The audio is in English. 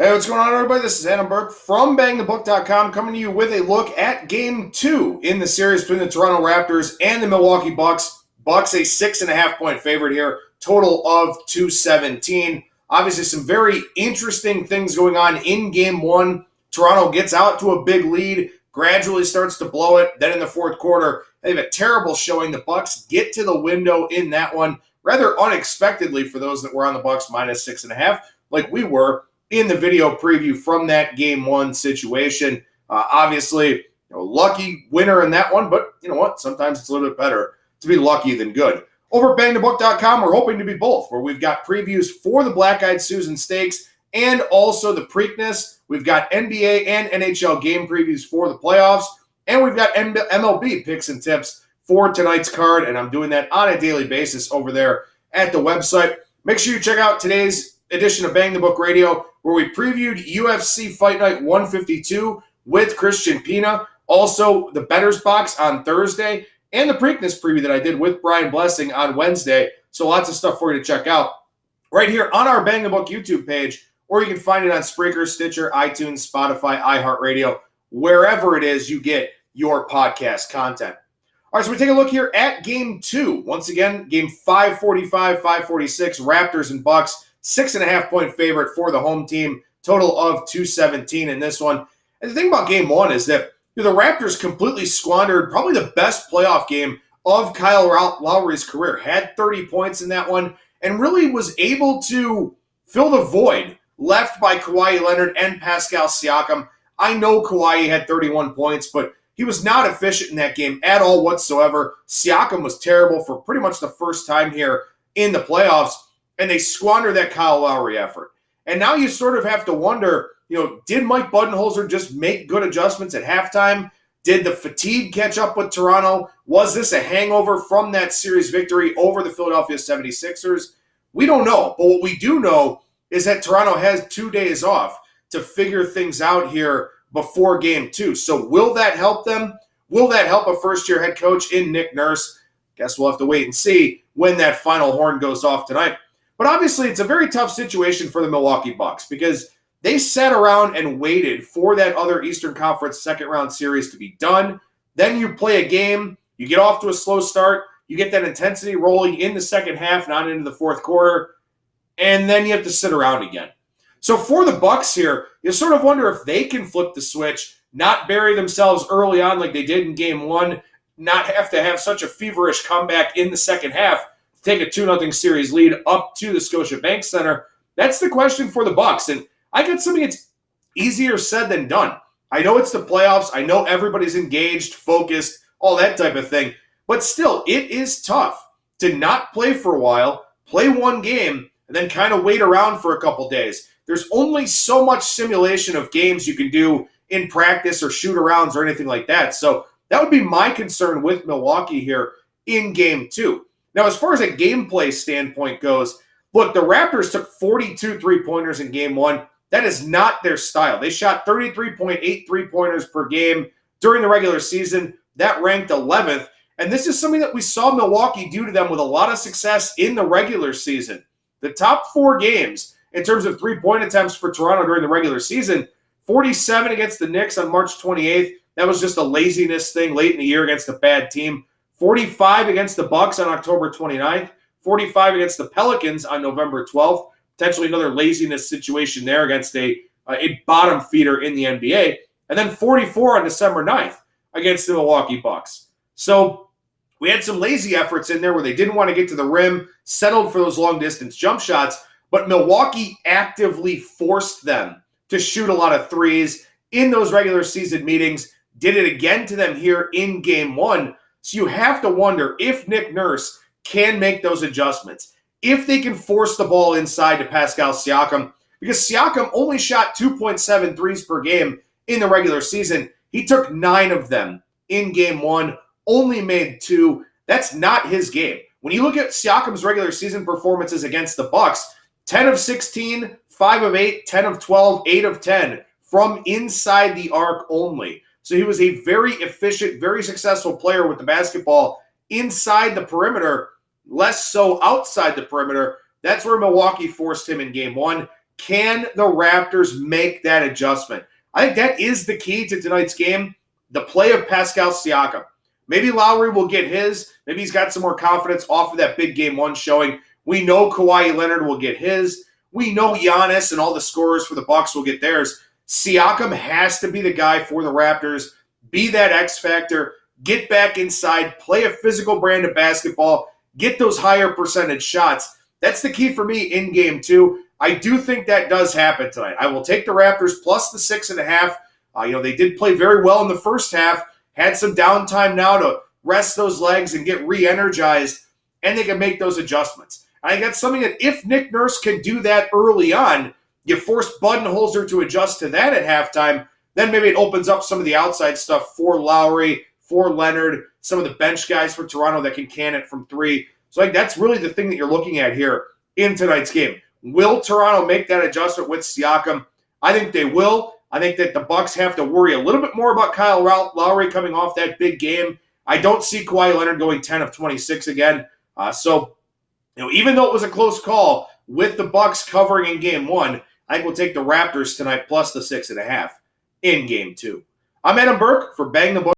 Hey, what's going on, everybody? This is Adam Burke from BangTheBook.com coming to you with a look at Game 2 in the series between the Toronto Raptors and the Milwaukee Bucks. Bucks a 6.5-point favorite here, total of 217. Obviously, some very interesting things going on in Game 1. Toronto gets out to a big lead, gradually starts to blow it. Then in the fourth quarter, they have a terrible showing. The Bucks get to the window in that one, rather unexpectedly for those that were on the Bucks minus 6.5, like we were in the video preview from that Game 1 situation. Obviously, lucky winner in that one, but you know what? Sometimes it's a little bit better to be lucky than good. Over at BangTheBook.com, we're hoping to be both, where we've got previews for the Black-Eyed Susan Stakes and also the Preakness. We've got NBA and NHL game previews for the playoffs, and we've got MLB picks and tips for tonight's card, and I'm doing that on a daily basis over there at the website. Make sure you check out today's edition of Bang the Book Radio, where we previewed UFC Fight Night 152 with Christian Pina. Also, the Bettors Box on Thursday, and the Preakness preview that I did with Brian Blessing on Wednesday. So lots of stuff for you to check out right here on our Bang the Book YouTube page, or you can find it on Spreaker, Stitcher, iTunes, Spotify, iHeartRadio, wherever it is you get your podcast content. All right, so we take a look here at Game 2. Once again, Game 545, 546, Raptors and Bucks. 6.5-point favorite for the home team, total of 217 in this one. And the thing about Game 1 is that the Raptors completely squandered probably the best playoff game of Kyle Lowry's career. Had 30 points in that one and really was able to fill the void left by Kawhi Leonard and Pascal Siakam. I know Kawhi had 31 points, but he was not efficient in that game at all whatsoever. Siakam was terrible for pretty much the first time here in the playoffs. And they squander that Kyle Lowry effort. And now you sort of have to wonder, did Mike Budenholzer just make good adjustments at halftime? Did the fatigue catch up with Toronto? Was this a hangover from that series victory over the Philadelphia 76ers? We don't know. But what we do know is that Toronto has 2 days off to figure things out here before Game 2. So will that help them? Will that help a first-year head coach in Nick Nurse? Guess we'll have to wait and see when that final horn goes off tonight. But obviously, it's a very tough situation for the Milwaukee Bucks because they sat around and waited for that other Eastern Conference second-round series to be done. Then you play a game, you get off to a slow start, you get that intensity rolling in the second half, not into the fourth quarter, and then you have to sit around again. So for the Bucks here, you sort of wonder if they can flip the switch, not bury themselves early on like they did in Game 1, not have to have such a feverish comeback in the second half, take a 2-0 series lead up to the Scotiabank Center. That's the question for the Bucks. And I got something that's easier said than done. I know it's the playoffs. I know everybody's engaged, focused, all that type of thing. But still, it is tough to not play for a while, play one game, and then kind of wait around for a couple days. There's only so much simulation of games you can do in practice or shoot-arounds or anything like that. So that would be my concern with Milwaukee here in Game 2. Now, as far as a gameplay standpoint goes, look, the Raptors took 42 three-pointers in Game 1. That is not their style. They shot 33.8 three-pointers per game during the regular season. That ranked 11th. And this is something that we saw Milwaukee do to them with a lot of success in the regular season. The top 4 games in terms of three-point attempts for Toronto during the regular season, 47 against the Knicks on March 28th. That was just a laziness thing late in the year against a bad team. 45 against the Bucks on October 29th, 45 against the Pelicans on November 12th, potentially another laziness situation there against a bottom feeder in the NBA, and then 44 on December 9th against the Milwaukee Bucks. So we had some lazy efforts in there where they didn't want to get to the rim, settled for those long-distance jump shots, but Milwaukee actively forced them to shoot a lot of threes in those regular season meetings, did it again to them here in Game 1. So you have to wonder if Nick Nurse can make those adjustments, if they can force the ball inside to Pascal Siakam, because Siakam only shot 2.7 threes per game in the regular season. He took 9 of them in Game 1, only made 2. That's not his game. When you look at Siakam's regular season performances against the Bucks, 10 of 16, 5 of 8, 10 of 12, 8 of 10 from inside the arc only. So he was a very efficient, very successful player with the basketball inside the perimeter, less so outside the perimeter. That's where Milwaukee forced him in Game 1. Can the Raptors make that adjustment? I think that is the key to tonight's game, the play of Pascal Siakam. Maybe Lowry will get his. Maybe he's got some more confidence off of that big game one showing. We know Kawhi Leonard will get his. We know Giannis and all the scorers for the Bucks will get theirs. Siakam has to be the guy for the Raptors. Be that X factor. Get back inside. Play a physical brand of basketball. Get those higher percentage shots. That's the key for me in game two. I do think that does happen tonight. I will take the Raptors plus the 6.5. They did play very well in the first half. Had some downtime now to rest those legs and get re-energized, and they can make those adjustments. I think that's something that if Nick Nurse can do that early on, you force Budenholzer to adjust to that at halftime, then maybe it opens up some of the outside stuff for Lowry, for Leonard, some of the bench guys for Toronto that can it from three. So I think that's really the thing that you're looking at here in tonight's game. Will Toronto make that adjustment with Siakam? I think they will. I think that the Bucks have to worry a little bit more about Kyle Lowry coming off that big game. I don't see Kawhi Leonard going 10 of 26 again. Even though it was a close call with the Bucks covering in game one, I think we'll take the Raptors tonight plus the 6.5 in game two. I'm Adam Burke for Bang the Book.